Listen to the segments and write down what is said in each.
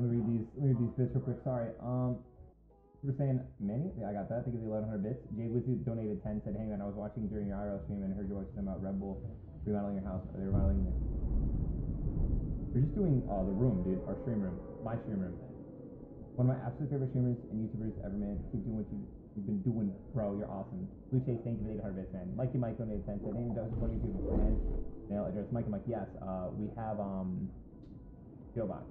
Let me read these bits real quick. Sorry. We're saying Manny. Yeah, I got that. Thank you for the 1100 bits. Jay Wizzy donated 10. Said, "Hey man, I was watching during your IRL stream and heard you watching about Red Bull remodeling your house. Are they remodeling the? We're just doing the room, dude. Our stream room. My stream room. One of my absolute favorite streamers and YouTubers ever, man. Keep doing what you've been doing, bro. You're awesome. Blue Chase, thank you for the 800 bits, man. Mikey Mike donated 10. Said, "Hey, man, I was just wondering if you have a fan mail address." Mikey Mike, yes. We have PO box.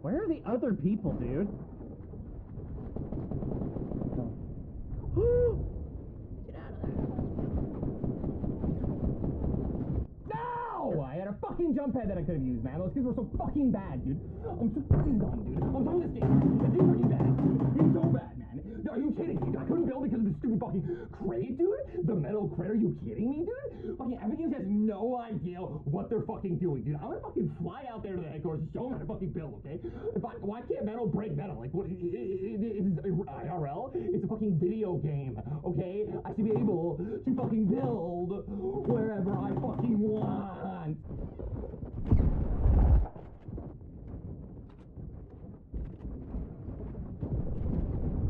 Where are the other people, dude? Get out of there. No! I had a fucking jump pad that I could have used, man. Those kids were so fucking bad, dude. I'm so fucking dumb, dude. I'm doing this game. It's fucking bad. It's so bad, man. Are you kidding me? I couldn't build because of this stupid fucking crate, dude? The metal crate? Are you kidding me, dude? Fucking Epic Games has no idea what they're fucking doing, dude. I'm gonna fucking fly out there to the headquarters and show them how to fucking build, okay? Why can't metal break metal? Like, what? It's IRL? It's a fucking video game, okay? I should be able to fucking build wherever I fucking want.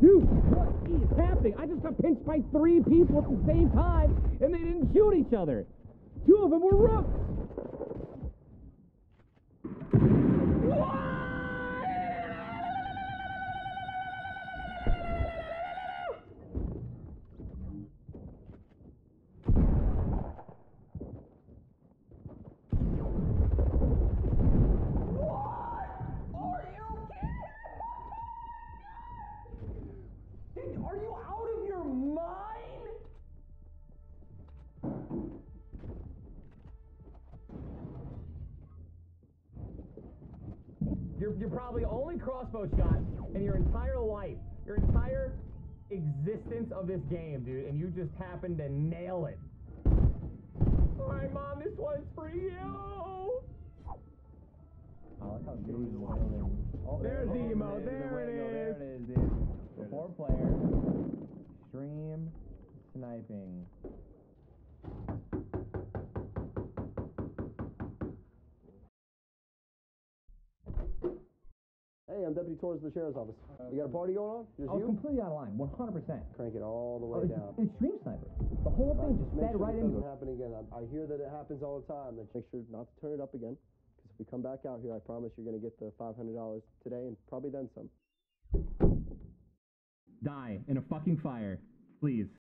Dude, what is happening? I just got pinched by 3 people at the same time, and they didn't shoot each other. 2 of them were rooks. Are you out of your mind? You're probably only crossbow shot in your entire life, your entire existence of this game, dude, and you just happened to nail it. Alright, Mom, this one's for you. I like how Jay's building. Oh, there's the emote. There it is. There it is, dude. 4-player stream sniping. Hey, I'm Deputy Torres of the Sheriff's Office. You got a party going on? Just I was you? completely out of line, 100%. Crank it all the way down. It's Stream Sniper. The whole thing just Make fed sure right this into doesn't it. happen again. I hear that it happens all the time. Then make sure not to turn it up again. Because if we come back out here, I promise you're going to get the $500 today and probably then some. Die in a fucking fire, please.